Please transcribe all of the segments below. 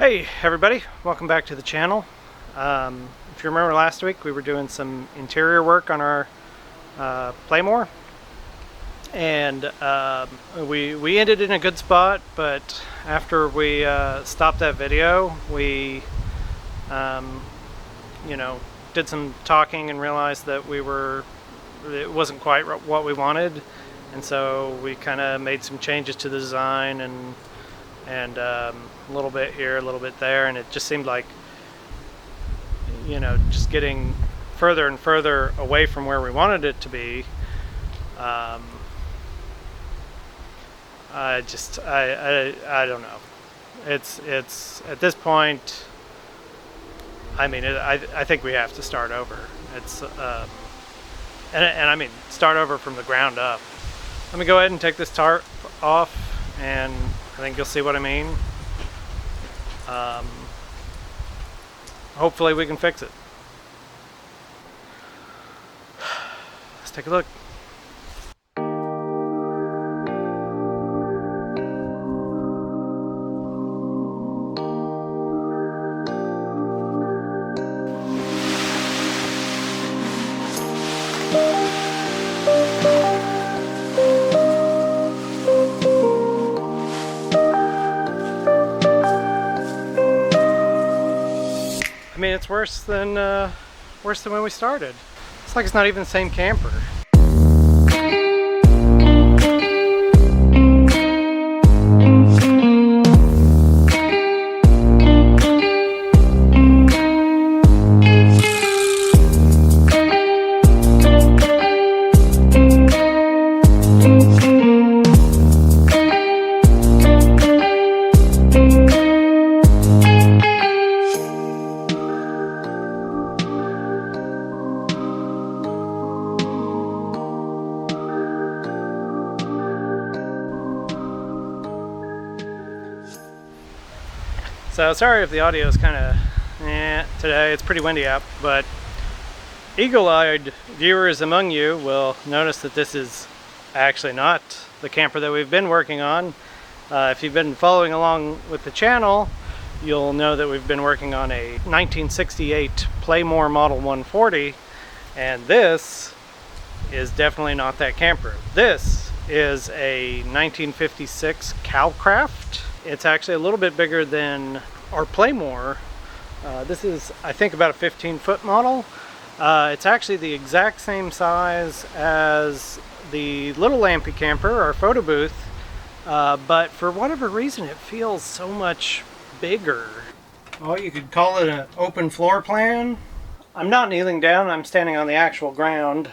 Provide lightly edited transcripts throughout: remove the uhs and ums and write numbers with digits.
Hey everybody, welcome back to the channel. If you remember last week, we were doing some interior work on our Playmore, and we ended in a good spot, but after we stopped that video, we did some talking and realized that it wasn't quite what we wanted, and so we kind of made some changes to the design and a little bit here, a little bit there, and it just seemed like, just getting further and further away from where we wanted it to be. I don't know. It's at this point, I think we have to start over. It's and I mean start over from the ground up. Let me go ahead and take this tarp off, and I think you'll see what I mean. Hopefully we can fix it. Let's take a look. I mean, it's worse than when we started. It's like it's not even the same camper. So sorry if the audio is kind of today. It's pretty windy out, but eagle-eyed viewers among you will notice that this is actually not the camper that we've been working on. If you've been following along with the channel, you'll know that we've been working on a 1968 Playmore Model 140, and this is definitely not that camper. This is a 1956 Calcraft. It's actually a little bit bigger than our Playmore. This is, I think, about a 15-foot model. It's actually the exact same size as the Little Lampy camper, our photo booth, but for whatever reason it feels so much bigger. Well, you could call it an open floor plan. I'm not kneeling down, I'm standing on the actual ground.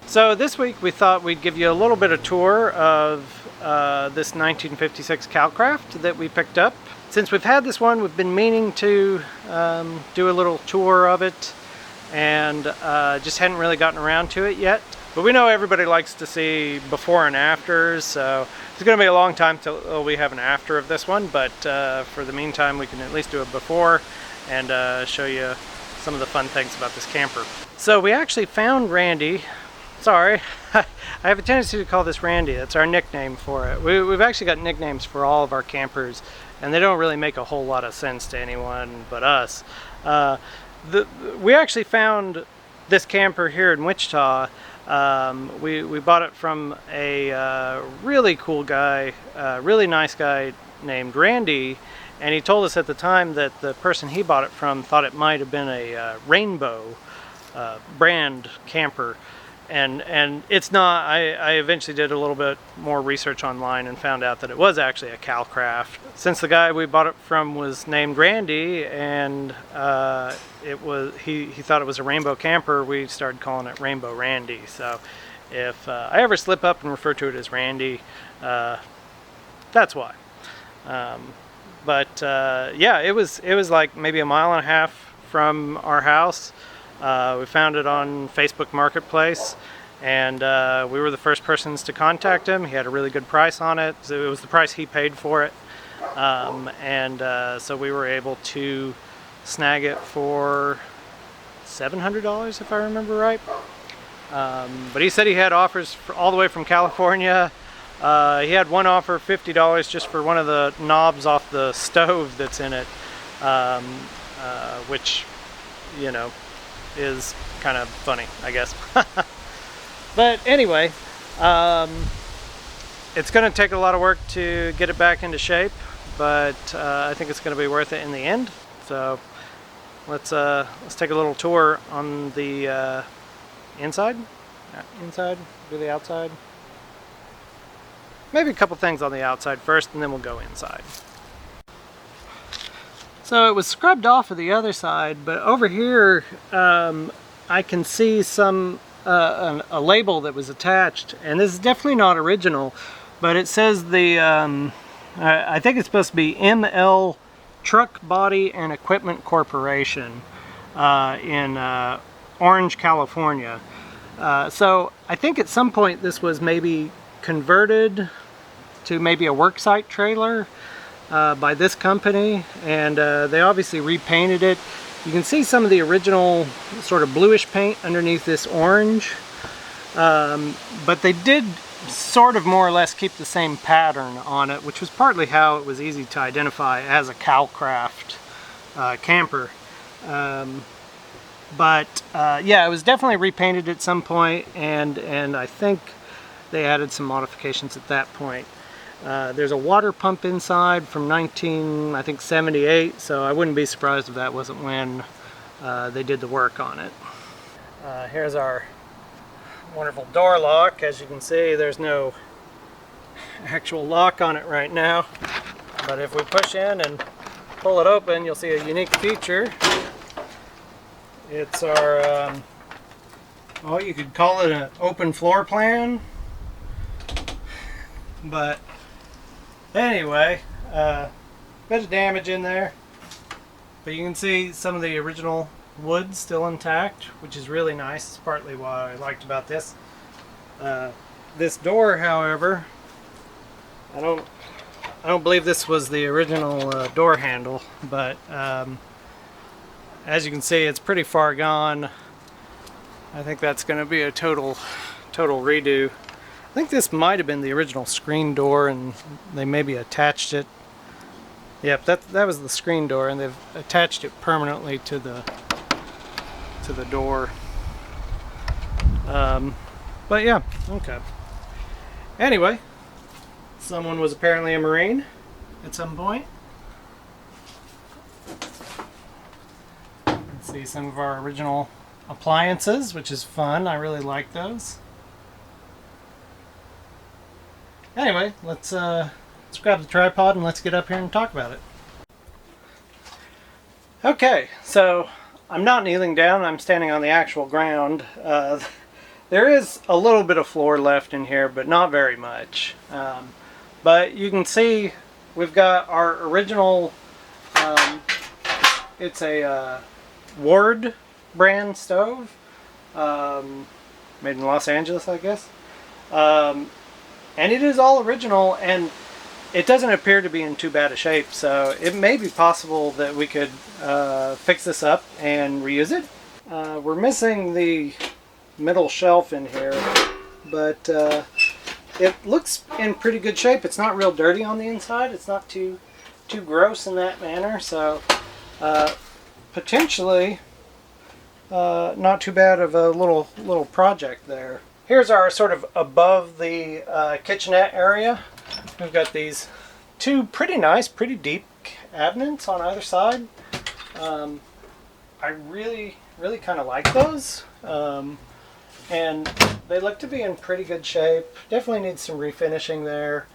So this week we thought we'd give you a little bit of tour of this 1956 Calcraft that we picked up. Since we've had this one, we've been meaning to do a little tour of it, and just hadn't really gotten around to it yet. But we know everybody likes to see before and afters, so it's going to be a long time till we have an after of this one, but for the meantime we can at least do a before and show you some of the fun things about this camper. So we actually found Randy. Sorry, I have a tendency to call this Randy. That's our nickname for it. We've actually got nicknames for all of our campers, and they don't really make a whole lot of sense to anyone but us. We actually found this camper here in Wichita. We bought it from a really cool guy, really nice guy named Randy, and he told us at the time that the person he bought it from thought it might have been a Rainbow brand camper. And it's not. I eventually did a little bit more research online and found out that it was actually a Calcraft. Since the guy we bought it from was named Randy, and he thought it was a Rainbow camper, we started calling it Rainbow Randy. So if I ever slip up and refer to it as Randy, that's why. Yeah, it was like maybe a mile and a half from our house. We found it on Facebook Marketplace, and we were the first persons to contact him. He had a really good price on it. So it was the price he paid for it, so we were able to snag it for $700 if I remember right. But he said he had offers all the way from California He had one offer, $50 just for one of the knobs off the stove that's in it, which, you know, is kind of funny, I guess. But anyway, it's going to take a lot of work to get it back into shape, but I think it's going to be worth it in the end. So let's take a little tour on the inside, do the outside. Maybe a couple things on the outside first, and then we'll go inside. So it was scrubbed off of the other side, but over here I can see a label that was attached, and this is definitely not original, but it says I think it's supposed to be ML Truck Body and Equipment Corporation in Orange, California. So I think at some point this was maybe converted to maybe a worksite trailer by this company, and they obviously repainted it. You can see some of the original sort of bluish paint underneath this orange, but they did sort of more or less keep the same pattern on it, which was partly how it was easy to identify as a Calcraft camper. But yeah, it was definitely repainted at some point, and I think they added some modifications at that point. There's a water pump inside from I think 78, so I wouldn't be surprised if that wasn't when they did the work on it. Here's our wonderful door lock. As you can see, there's no actual lock on it right now, but if we push in and pull it open, you'll see a unique feature. It's our, well, you could call it an open floor plan, but anyway, bit of damage in there, but you can see some of the original wood still intact, which is really nice. It's partly what I liked about this. This door, however, I don't believe this was the original door handle, but as you can see, it's pretty far gone. I think that's going to be a total redo. I think this might have been the original screen door, and they maybe attached it. Yep, that was the screen door, and they've attached it permanently to the door. But yeah, okay. Anyway, someone was apparently a Marine at some point. Let's see some of our original appliances, which is fun. I really like those. Anyway, let's grab the tripod and let's get up here and talk about it. Okay, so I'm not kneeling down, I'm standing on the actual ground. There is a little bit of floor left in here, but not very much. But you can see we've got our original, it's a Ward brand stove, made in Los Angeles, I guess. And it is all original, and it doesn't appear to be in too bad a shape, so it may be possible that we could fix this up and reuse it. We're missing the middle shelf in here, but it looks in pretty good shape. It's not real dirty on the inside. It's not too gross in that manner, so potentially not too bad of a little project there. Here's our sort of above the kitchenette area. We've got these two pretty nice, pretty deep cabinets on either side. I really kind of like those. And they look to be in pretty good shape. Definitely needs some refinishing there.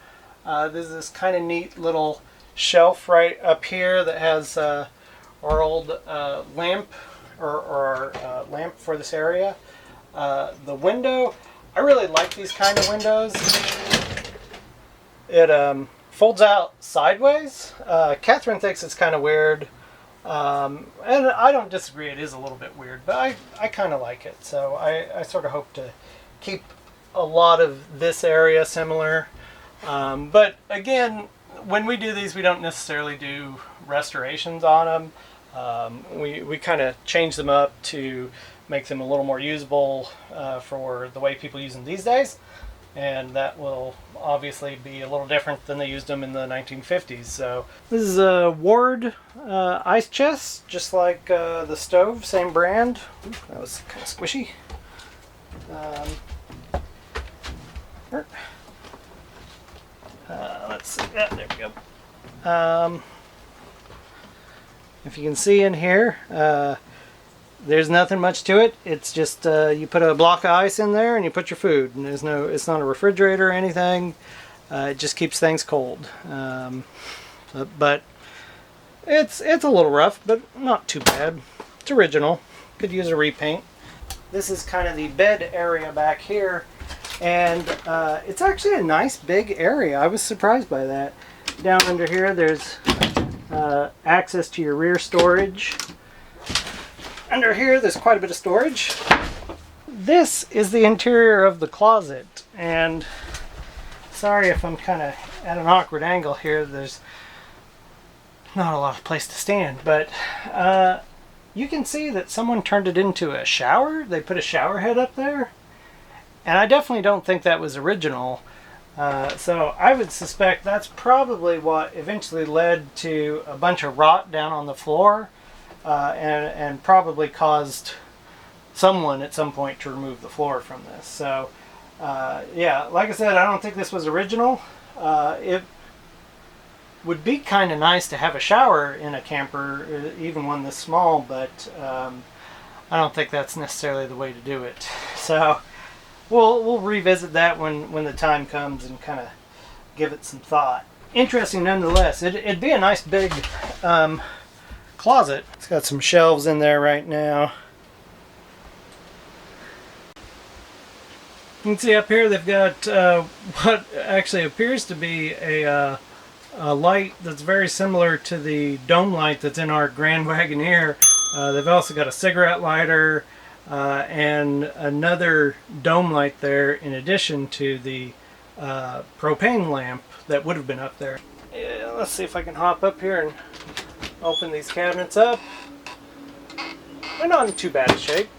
There's this kind of neat little shelf right up here that has our old lamp or our lamp for this area. The window, I really like these kind of windows. It folds out sideways. Catherine thinks it's kind of weird. And I don't disagree, it is a little bit weird, but I kind of like it. So I sort of hope to keep a lot of this area similar. But again, when we do these, we don't necessarily do restorations on them. We kind of change them up to make them a little more usable for the way people use them these days. and that will obviously be a little different than they used them in the 1950s. So this is a Ward ice chest, just like the stove, same brand. Ooh, that was kind of squishy. Let's see. Yeah, there we go. If you can see in here, there's nothing much to it. It's just you put a block of ice in there and you put your food. And it's not a refrigerator or anything. It just keeps things cold. But it's a little rough, but not too bad. It's original. Could use a repaint. This is kind of the bed area back here, and it's actually a nice big area. I was surprised by that. Down under here, there's access to your rear storage. Under here, there's quite a bit of storage. This is the interior of the closet, and sorry if I'm kind of at an awkward angle here. There's not a lot of place to stand, but you can see that someone turned it into a shower. They put a shower head up there, and I definitely don't think that was original. So I would suspect that's probably what eventually led to a bunch of rot down on the floor, and probably caused someone at some point to remove the floor from this. So yeah, like I said, I don't think this was original. It would be kind of nice to have a shower in a camper, even one this small, but I don't think that's necessarily the way to do it. So we'll revisit that when the time comes and kind of give it some thought. Interesting nonetheless. It'd be a nice big closet. It's got some shelves in there right now. You can see up here they've got what actually appears to be a light that's very similar to the dome light that's in our Grand Wagoneer. They've also got a cigarette lighter and another dome light there in addition to the propane lamp that would have been up there. Yeah, let's see if I can hop up here and open these cabinets up. They're not in too bad a shape.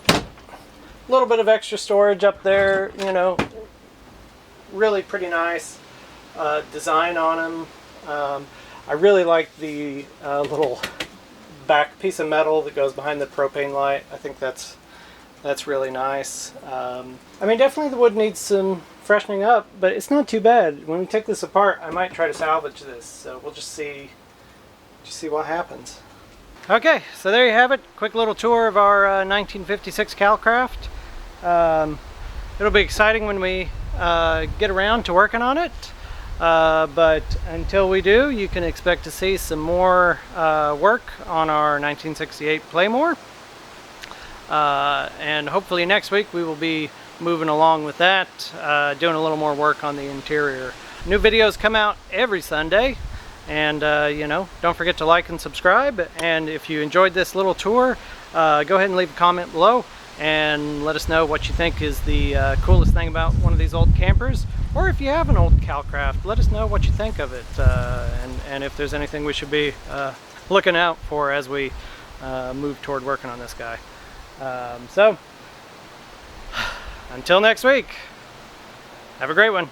A little bit of extra storage up there, you know, really pretty nice design on them. I really like the little back piece of metal that goes behind the propane light. I think that's really nice. I mean, definitely the wood needs some freshening up, but it's not too bad. When we take this apart, I might try to salvage this, so we'll just see what happens. Okay, so there you have it. Quick little tour of our 1956 Calcraft. It'll be exciting when we get around to working on it, but until we do, you can expect to see some more work on our 1968 Playmore, and hopefully next week we will be moving along with that, doing a little more work on the interior. New videos come out every Sunday, and you know, don't forget to like and subscribe. And if you enjoyed this little tour, go ahead and leave a comment below and let us know what you think is the coolest thing about one of these old campers. Or if you have an old Calcraft, let us know what you think of it, and if there's anything we should be looking out for as we move toward working on this guy. So until next week, have a great one.